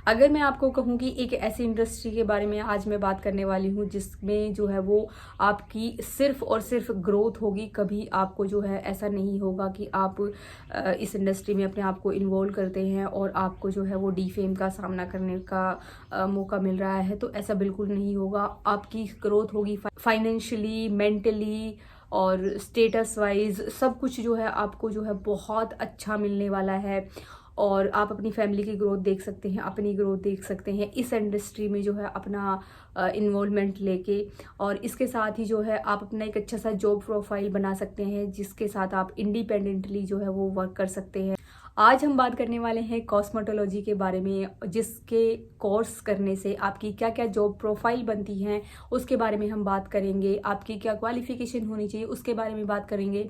अगर मैं आपको कहूँ कि एक ऐसी इंडस्ट्री के बारे में आज मैं बात करने वाली हूँ जिसमें जो है वो आपकी सिर्फ और सिर्फ ग्रोथ होगी। कभी आपको जो है ऐसा नहीं होगा कि आप इस इंडस्ट्री में अपने आप को इन्वॉल्व करते हैं और आपको जो है वो डीफेम का सामना करने का मौका मिल रहा है, तो ऐसा बिल्कुल नहीं होगा। आपकी ग्रोथ होगी फाइनेंशियली, मेंटली और स्टेटस वाइज, सब कुछ जो है आपको जो है बहुत अच्छा मिलने वाला है। और आप अपनी फैमिली की ग्रोथ देख सकते हैं, अपनी ग्रोथ देख सकते हैं इस इंडस्ट्री में जो है अपना इन्वॉल्वमेंट लेके। और इसके साथ ही जो है आप अपना एक अच्छा सा जॉब प्रोफाइल बना सकते हैं जिसके साथ आप इंडिपेंडेंटली जो है वो वर्क कर सकते हैं। आज हम बात करने वाले हैं कॉस्मेटोलॉजी के बारे में, जिसके कोर्स करने से आपकी क्या क्या जॉब प्रोफाइल बनती हैं उसके बारे में हम बात करेंगे। आपकी क्या क्वालिफिकेशन होनी चाहिए उसके बारे में बात करेंगे,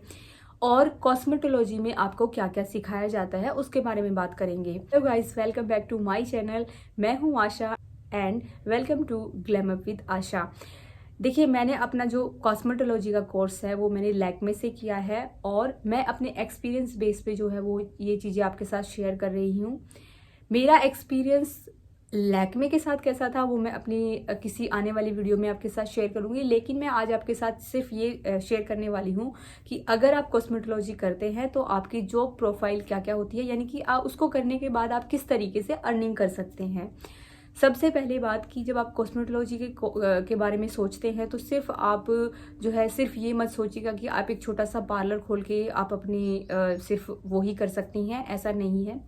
और कॉस्मेटोलॉजी में आपको क्या क्या सिखाया जाता है उसके बारे में बात करेंगे। Hello guys, welcome back to my channel. मैं हूं Asha and welcome to glamour with Asha. देखिए, मैंने अपना जो कॉस्मेटोलॉजी का कोर्स है वो मैंने लैक्मे से किया है और मैं अपने एक्सपीरियंस बेस पे जो है वो ये चीज़ें आपके साथ शेयर कर रही हूँ। मेरा एक्सपीरियंस लैक्मे के साथ कैसा था वो मैं अपनी किसी आने वाली वीडियो में आपके साथ शेयर करूंगी, लेकिन मैं आज आपके साथ सिर्फ ये शेयर करने वाली हूँ कि अगर आप कॉस्मेटोलॉजी करते हैं तो आपकी जॉब प्रोफाइल क्या क्या होती है, यानी कि आप उसको करने के बाद आप किस तरीके से अर्निंग कर सकते हैं। सबसे पहली बात कि जब आप कॉस्मेटोलॉजी के बारे में सोचते हैं तो सिर्फ आप जो है सिर्फ ये मत सोचिएगा कि आप एक छोटा सा पार्लर खोल के आप अपनी सिर्फ वो ही कर सकती हैं, ऐसा नहीं है।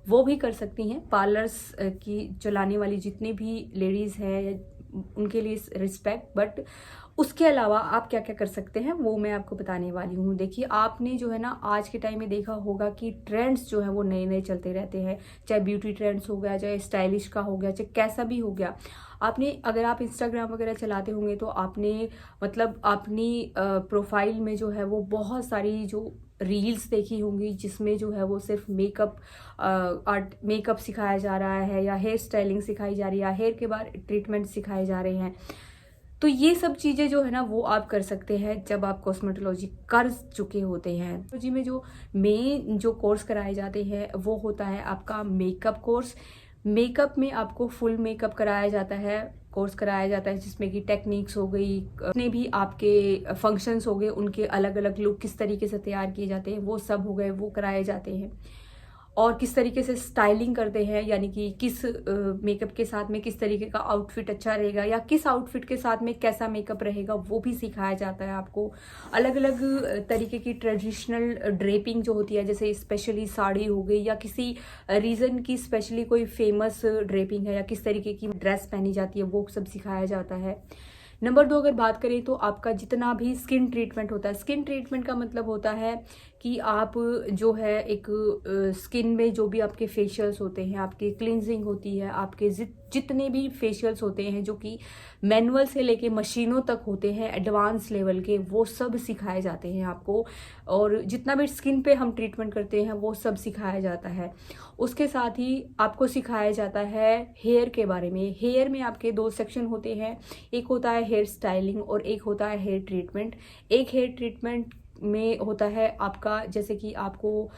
वो भी कर सकती हैं। पार्लर्स की चलाने वाली जितनी भी लेडीज़ हैं उनके लिए रिस्पेक्ट, बट उसके अलावा आप क्या क्या कर सकते हैं वो मैं आपको बताने वाली हूँ। देखिए, आपने जो है ना आज के टाइम में देखा होगा कि ट्रेंड्स जो है वो नए नए चलते रहते हैं, चाहे ब्यूटी ट्रेंड्स हो गया, चाहे स्टाइलिश का हो गया, चाहे कैसा भी हो गया। आपने अगर आप इंस्टाग्राम वगैरह चलाते होंगे तो आपने मतलब अपनी प्रोफाइल में जो है वो बहुत सारी जो रील्स देखी होंगी जिसमें जो है वो सिर्फ मेकअप सिखाया जा रहा है या हेयर स्टाइलिंग सिखाई जा रही है या हेयर के बाद ट्रीटमेंट सिखाए जा रहे हैं। तो ये सब चीज़ें जो है ना वो आप कर सकते हैं जब आप कॉस्मेटोलॉजी कर चुके होते हैं। तो जी में जो मेन जो कोर्स कराए जाते हैं वो होता है आपका मेकअप कोर्स। मेकअप में आपको फुल मेकअप कराया जाता है, कोर्स कराया जाता है जिसमें कि टेक्निक्स हो गई, जितने भी आपके फंक्शंस हो गए उनके अलग अलग लुक किस तरीके से तैयार किए जाते हैं वो सब हो गए, वो कराए जाते हैं। और किस तरीके से स्टाइलिंग करते हैं, यानी कि किस मेकअप के साथ में किस तरीके का आउटफिट अच्छा रहेगा या किस आउटफिट के साथ में कैसा मेकअप रहेगा वो भी सिखाया जाता है आपको। अलग अलग तरीके की ट्रेडिशनल ड्रेपिंग जो होती है, जैसे स्पेशली साड़ी हो गई या किसी रीजन की स्पेशली कोई फेमस ड्रेपिंग है या किस तरीके की ड्रेस पहनी जाती है, वो सब सिखाया जाता है। नंबर 2 अगर बात करें तो आपका जितना भी स्किन ट्रीटमेंट होता है, स्किन ट्रीटमेंट का मतलब होता है कि आप जो है एक स्किन में जो भी आपके फेशियल्स होते हैं, आपकी क्लिनजिंग होती है, आपके जितने भी फेशियल्स होते हैं जो कि मैनुअल से लेके मशीनों तक होते हैं एडवांस लेवल के, वो सब सिखाए जाते हैं आपको। और जितना भी स्किन पे हम ट्रीटमेंट करते हैं वो सब सिखाया जाता है। उसके साथ ही आपको सिखाया जाता है हेयर के बारे में। हेयर में आपके 2 सेक्शन होते हैं, एक होता है हेयर स्टाइलिंग और एक होता है हेयर ट्रीटमेंट। एक हेयर ट्रीटमेंट में होता है आपका, जैसे कि आपको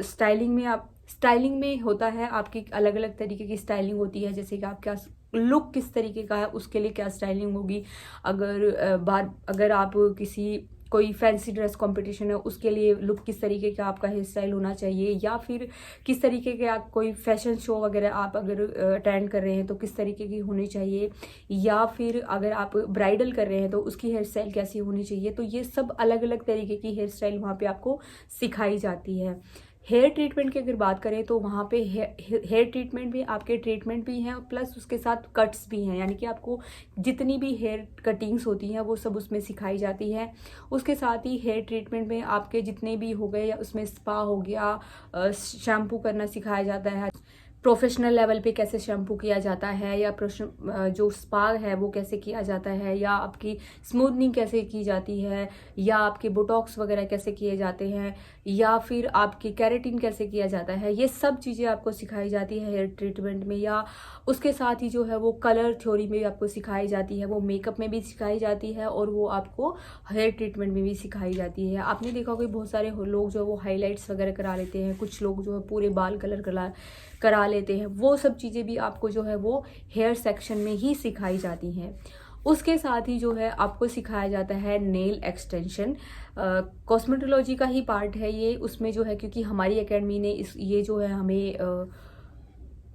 स्टाइलिंग में होता है आपकी अलग अलग तरीके की स्टाइलिंग होती है, जैसे कि आपका लुक किस तरीके का है उसके लिए क्या स्टाइलिंग होगी। अगर आप किसी कोई फैंसी ड्रेस कंपटीशन है उसके लिए लुक किस तरीके का आपका हेयर स्टाइल होना चाहिए, या फिर किस तरीके के आप कोई फैशन शो वगैरह आप अगर अटेंड कर रहे हैं तो किस तरीके की होनी चाहिए, या फिर अगर आप ब्राइडल कर रहे हैं तो उसकी हेयर स्टाइल कैसी होनी चाहिए। तो ये सब अलग अलग तरीके की हेयर स्टाइल वहाँ पे आपको सिखाई जाती है। हेयर ट्रीटमेंट की अगर बात करें तो वहाँ पे हेयर ट्रीटमेंट भी आपके ट्रीटमेंट भी हैं प्लस उसके साथ कट्स भी हैं, यानी कि आपको जितनी भी हेयर कटिंग्स होती हैं वो सब उसमें सिखाई जाती है। उसके साथ ही हेयर ट्रीटमेंट में आपके जितने भी हो गए, या उसमें स्पा हो गया, शैम्पू करना सिखाया जाता है, प्रोफेशनल लेवल पे कैसे शैम्पू किया जाता है, या जो स्पा है वो कैसे किया जाता है, या आपकी स्मूथनिंग कैसे की जाती है, या आपके बोटॉक्स वगैरह कैसे किए जाते हैं, या फिर आपकी कैरेटिन कैसे किया जाता है। ये सब चीज़ें आपको सिखाई जाती है हेयर ट्रीटमेंट में। या उसके साथ ही जो है वो कलर थ्योरी में भी आपको सिखाई जाती है, वो मेकअप में भी सिखाई जाती है और वो आपको हेयर ट्रीटमेंट में भी सिखाई जाती है। आपने देखा होगा बहुत सारे लोग जो है वो हाईलाइट्स वगैरह करा लेते हैं, कुछ लोग जो है पूरे बाल कलर करा लेते हैं, वो सब चीज़ें भी आपको जो है वो हेयर सेक्शन में ही सिखाई जाती हैं। उसके साथ ही जो है आपको सिखाया जाता है नेल एक्सटेंशन। कॉस्मेटोलॉजी का ही पार्ट है ये, उसमें जो है क्योंकि हमारी एकेडमी ने ये जो है हमें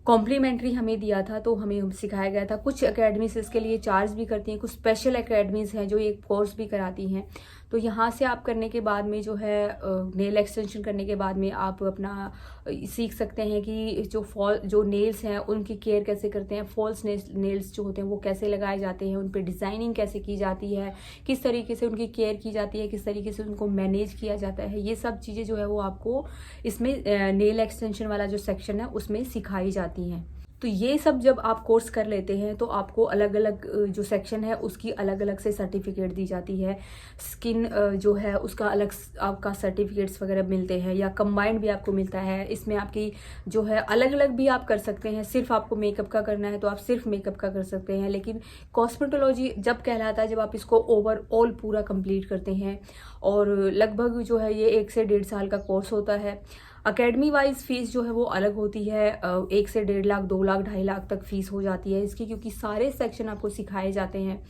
कॉम्प्लीमेंट्री हमें दिया था, तो हमें सिखाया गया था। कुछ एकेडमीज इसके लिए चार्ज भी करती हैं, कुछ स्पेशल एकेडमीज हैं जो ये कोर्स भी कराती हैं। तो यहाँ से आप करने के बाद में जो है नेल एक्सटेंशन करने के बाद में आप अपना सीख सकते हैं कि जो नेल्स हैं उनकी केयर कैसे करते हैं, फॉल्स नेल्स जो होते हैं वो कैसे लगाए जाते हैं, उन पर डिज़ाइनिंग कैसे की जाती है, किस तरीके से उनकी केयर की जाती है, किस तरीके से उनको मैनेज किया जाता है, ये सब चीज़ें जो है वो आपको इसमें नेल एक्सटेंशन वाला जो सेक्शन है उसमें सिखाई जाती हैं। तो ये सब जब आप कोर्स कर लेते हैं तो आपको अलग अलग जो सेक्शन है उसकी अलग अलग से सर्टिफिकेट दी जाती है। स्किन जो है उसका अलग आपका सर्टिफिकेट्स वगैरह मिलते हैं, या कंबाइंड भी आपको मिलता है। इसमें आपकी जो है अलग अलग भी आप कर सकते हैं। सिर्फ आपको मेकअप का करना है तो आप सिर्फ मेकअप का कर सकते हैं, लेकिन कॉस्मेटोलॉजी जब कहलाता है जब आप इसको ओवरऑल पूरा कंप्लीट करते हैं। और लगभग जो है ये 1 से 1.5 साल का कोर्स होता है। अकेडमी वाइज फीस जो है वो अलग होती है, 1 से 1.5 लाख, 2 लाख, 2.5 लाख तक फीस हो जाती है इसकी, क्योंकि सारे सेक्शन आपको सिखाए जाते हैं।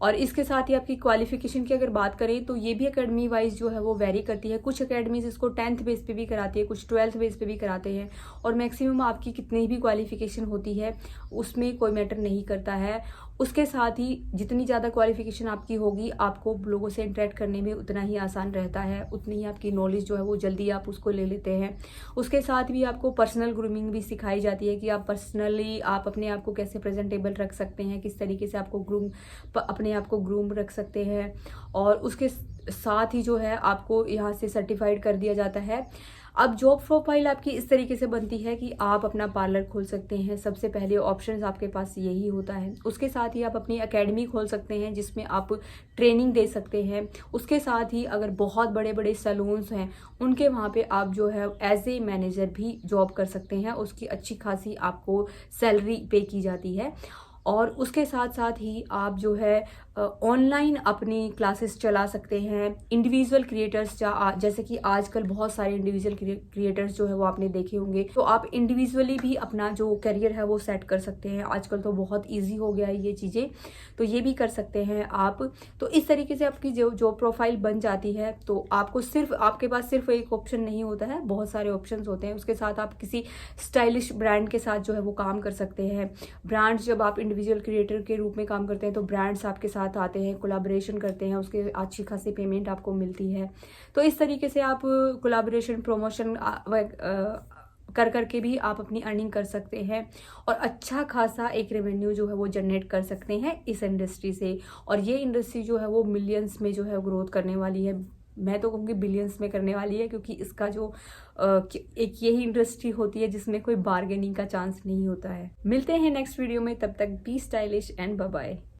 और इसके साथ ही आपकी क्वालिफिकेशन की अगर बात करें तो ये भी एकेडमी वाइज जो है वो वेरी करती है। कुछ एकेडमीज इसको 10th बेस पे भी कराती है, कुछ 12th बेस पे भी कराते हैं। और मैक्सिमम आपकी कितनी भी क्वालिफिकेशन होती है उसमें कोई मैटर नहीं करता है। उसके साथ ही जितनी ज़्यादा क्वालिफिकेशन आपकी होगी, आपको लोगों से इंटरेक्ट करने में उतना ही आसान रहता है, उतनी ही आपकी नॉलेज जो है वो जल्दी आप उसको ले लेते हैं। उसके साथ भी आपको पर्सनल ग्रूमिंग भी सिखाई जाती है कि आप पर्सनली आप अपने आप को कैसे प्रेजेंटेबल रख सकते हैं, किस तरीके से आपको अपने आप को ग्रूम रख सकते हैं। और उसके साथ ही जो है आपको यहाँ से सर्टिफाइड कर दिया जाता है। अब जॉब प्रोफाइल आपकी इस तरीके से बनती है कि आप अपना पार्लर खोल सकते हैं। सबसे पहले ऑप्शंस आपके पास यही होता है। उसके साथ ही आप अपनी एकेडमी खोल सकते हैं जिसमें आप ट्रेनिंग दे सकते हैं। उसके साथ ही अगर बहुत बड़े बड़े सैलून्स हैं उनके वहाँ पे आप जो है एज ए मैनेजर भी जॉब कर सकते हैं। उसकी अच्छी खासी आपको सैलरी पे की जाती है। और उसके साथ साथ ही आप जो है ऑनलाइन अपनी क्लासेस चला सकते हैं। इंडिविजुअल क्रिएटर्स जैसे कि आजकल बहुत सारे इंडिविजुअल क्रिएटर्स जो है वो आपने देखे होंगे, तो आप इंडिविजुअली भी अपना जो करियर है वो सेट कर सकते हैं। आजकल तो बहुत इजी हो गया है ये चीज़ें, तो ये भी कर सकते हैं आप। तो इस तरीके से आपकी जो जॉब प्रोफाइल बन जाती है। तो आपके पास सिर्फ एक ऑप्शन नहीं होता है, बहुत सारे ऑप्शंस होते हैं। उसके साथ आप किसी स्टाइलिश ब्रांड के साथ जो है वो काम कर सकते हैं। ब्रांड्स जब आप इंडिविजुअल क्रिएटर के रूप में काम करते हैं तो ब्रांड्स आपके साथ आते हैं, कोलैबोरेशन करते हैं, उसके अच्छी खासी पेमेंट आपको मिलती है। तो इस तरीके से आप कोलैबोरेशन प्रमोशन कर करके भी आप अपनी अर्निंग कर सकते हैं और अच्छा खासा एक रेवेन्यू जो है वो जनरेट कर सकते हैं इस इंडस्ट्री से। और ये इंडस्ट्री जो है वो मिलियंस में जो है ग्रोथ करने वाली है। मैं तो कहूँगी बिलियंस में करने वाली है, क्योंकि इसका जो एक यही इंडस्ट्री होती है जिसमें कोई बार्गेनिंग का चांस नहीं होता है। मिलते हैं नेक्स्ट वीडियो में, तब तक be stylish and bye bye.